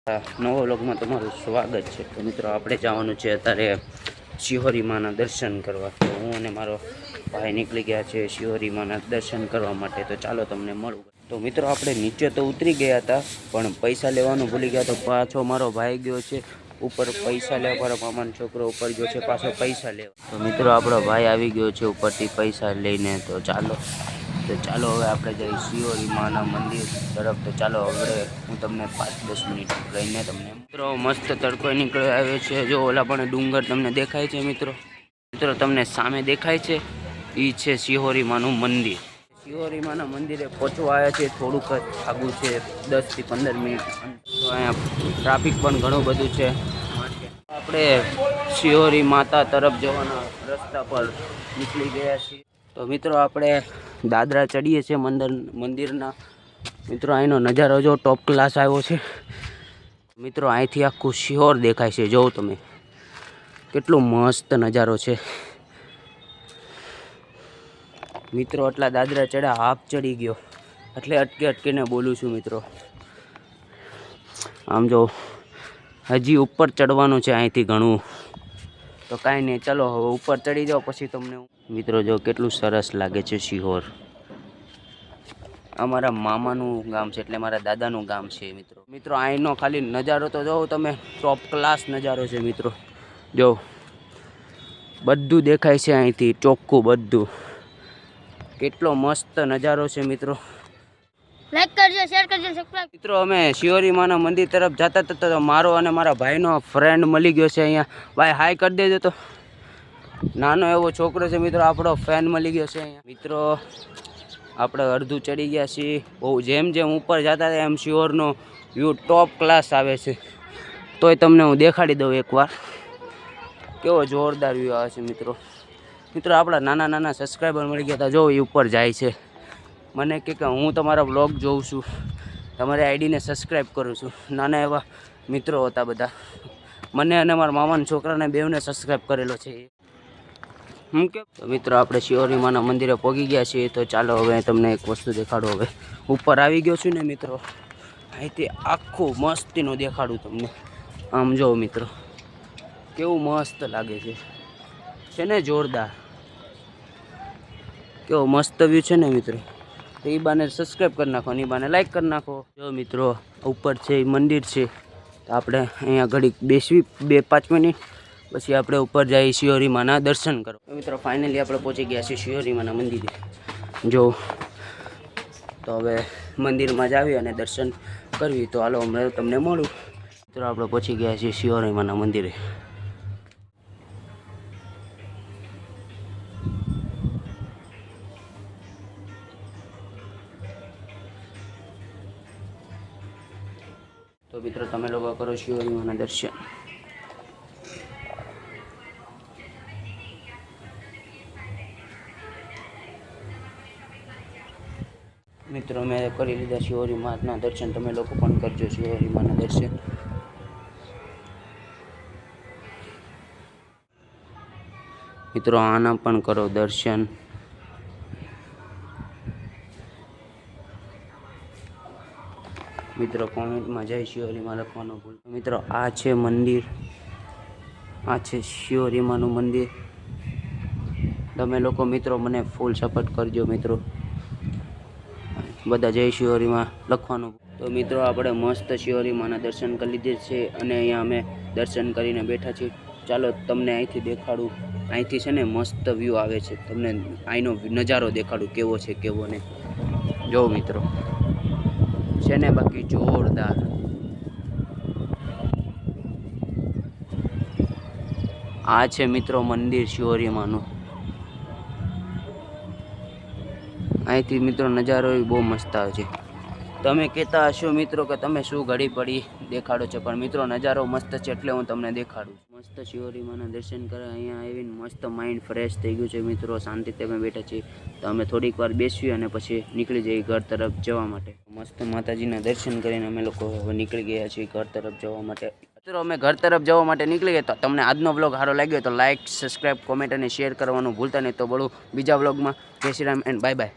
નવો વ્લોગમાં તમારું સ્વાગત છે। તો મિત્રો આપણે જવાનું છે અત્યારે શિહોરી માના દર્શન કરવા। તો હું અને મારો ભાઈ નીકળી ગયા છે શિહોરી માના દર્શન કરવા માટે। તો ચાલો તમને મળું। તો મિત્રો આપણે નીચે તો ઉતરી ગયા હતા પણ પૈસા લેવાનું ભૂલી ગયા। તો પાછો મારો ભાઈ ગયો છે ઉપર પૈસા લેવા। મારો મામાનો છોકરો ઉપર ગયો છે પાછો પૈસા લેવા। તો મિત્રો આપણો ભાઈ આવી ગયો છે ઉપરથી પૈસા લઈને। તો ચાલો હવે આપણે જઈએ શિહોરી માના મંદિર તરફ। તો ચાલો હવે હું તમને 5-10 મિનિટ રહીને તમને મિત્રો મસ્ત તડકો નીકળી આવ્યો છે। જો ઓલા પણ ડુંગર તમને દેખાય છે મિત્રો તમને સામે દેખાય છે એ છે શિહોરી માનું મંદિર। શિહોરી માના મંદિરે પહોંચવા આવ્યા છે, થોડુંક જ આગું છે 10 થી 15 મિનિટ। તો અહીંયા ટ્રાફિક પણ ઘણું બધું છે માટે આપણે શિહોરી માતા તરફ જવાના રસ્તા પર નીકળી ગયા છીએ। તો મિત્રો આપણે દાદરા ચડીએ છીએ મંદિરના। મિત્રો અહીંનો નજારો જો ટોપ ક્લાસ આવ્યો છે મિત્રો। અહીંથી આખું શિહોર દેખાય છે, જોવો તમે કેટલું મસ્ત નજારો છે મિત્રો। આટલા દાદરા ચડ્યા, હાફ ચડી ગયો એટલે અટકીને બોલું છું મિત્રો। આમ જો હજી ઉપર ચડવાનું છે અહીંથી ઘણું। તો કાંઈ નહીં, ચલો હવે ઉપર ચડી જાઓ પછી તમને મિત્રો જો કેટલું સરસ લાગે છે શિહોર। અમારા મામાનું ગામ છે એટલે મારા દાદાનું ગામ છે મિત્રો। અહીંનો ખાલી નજારો તો જોવો તમે, ટોપ ક્લાસ નજારો છે મિત્રો। જો બધું દેખાય છે અહીંથી ચોખ્ખું બધું, કેટલો મસ્ત નજારો છે મિત્રો। લાઈક કરજો, શેર કરજો, સબસ્ક્રાઇબ। મિત્રો અમે શિહોરી માના મંદિર તરફ જતા હતા તો મારો અને મારા ભાઈનો ફ્રેન્ડ મળી ગયો છે અહીંયા। ભાઈ હાય કરી દેજો। તો નાનો એવો છોકરો છે મિત્રો, આપણો ફ્રેન્ડ મળી ગયો છે અહીંયા મિત્રો। આપણે અડધું ચડી ગયા છીએ। બહુ જેમ ઉપર જતા હતા એમ શિહોરનો વ્યૂ ટોપ ક્લાસ આવે છે। તોય તમને હું દેખાડી દઉં એકવાર કેવો જોરદાર વ્યૂ આવે છે મિત્રો। આપણા નાના સબસ્ક્રાઈબર મળી ગયા હતા, જો એ ઉપર જાય છે। મને કે હું તમારા વ્લોગ જોઉં છું, તમારી આઈડીને સબસ્ક્રાઈબ કરું છું। નાના એવા મિત્રો હતા બધા, મને અને મારા મામાના છોકરાને બેવને સબસ્ક્રાઈબ કરેલો છે કે મિત્રો આપણે શિહોરી માના મંદિરે પહોંચી ગયા છીએ। તો ચાલો હવે તમને એક વસ્તુ દેખાડો। હવે ઉપર આવી ગયો છું ને મિત્રો, અહીંથી આખું મસ્તીનું દેખાડું તમને। આમ જો મિત્રો કેવું મસ્ત લાગે છે ને જોરદાર, કેવો મસ્ત વ્યૂ છે ને મિત્રો। તો એ બાને સબસ્ક્રાઈબ કરી નાખો ને એ બાને લાઈક કરી નાખો। જો મિત્રો ઉપર છે એ મંદિર છે, તો આપણે અહીંયા ઘડીક બેસવી 2-5 મિનિટ પછી આપણે ઉપર જઈએ શિહોરી માના દર્શન કરો। મિત્રો ફાઇનલી આપણે પહોંચી ગયા છીએ શિહોરી માના મંદિરે। જો તો હવે મંદિરમાં જ આવી અને દર્શન કરવી। તો હાલો હમણાં તમને મળું। મિત્રો આપણે પહોંચી ગયા છીએ શિહોરી માના મંદિરે। તો મિત્રો તમે લોકો કરો શિહોરી માના દર્શન। મિત્રો મેં કરી લીધા શિહોરી માના દર્શન, તમે લોકો પણ કરજો શિહોરી માના દર્શન। મિત્રો આના પણ કરો દર્શન। મિત્રો કોમેન્ટમાં જય શિહોરી માં લખવાનું ભૂલ। મિત્રો આ છે મંદિર, આ છે શિહોરી માનું મંદિર। તમે લોકો મિત્રો મને ફૂલ સપોર્ટ કરજો મિત્રો, બધા જય શિહોરી માં લખવાનું। તો મિત્રો આપણે મસ્ત શિહોરી માના દર્શન કરી લીધે છે અને અહીંયા અમે દર્શન કરીને બેઠા છીએ। ચાલો તમને અહીંથી દેખાડું, અહીંથી છે ને મસ્ત વ્યૂ આવે છે, તમને અહીંનો નજારો દેખાડું કેવો છે કેવો નહીં। જો મિત્રો છે ને બાકી જોરદાર। આ છે મિત્રો મંદિર શિહોરી માનું। અહીંથી મિત્રો નજારો બહુ મસ્ત આવે છે। તમે કહેતા હશો મિત્રો કે તમે શું ઘડી પડી દેખાડો છો, પણ મિત્રો નજારો મસ્ત છે એટલે હું તમને દેખાડું। મસ્ત શિહોરી માના દર્શન કરે અહીંયા આવીને મસ્ત માઇન્ડ ફ્રેશ થઈ ગયું છે મિત્રો, શાંતિથી અમે બેઠા છીએ। તો અમે થોડીક વાર બેસીએ અને પછી નીકળી જઈએ ઘર તરફ જવા માટે। મસ્ત માતાજીના દર્શન કરીને અમે લોકો હવે નીકળી ગયા છીએ ઘર તરફ જવા માટે। મિત્રો અમે ઘર તરફ જવા માટે નીકળી ગયા। તો તમને આજનો વ્લોગ સારો લાગ્યો તો લાઇક, સબસ્ક્રાઈબ, કોમેન્ટ અને શેર કરવાનું ભૂલતા નહીં। તો બોલું બીજા વ્લોગમાં જય Shri Ram and bye bye.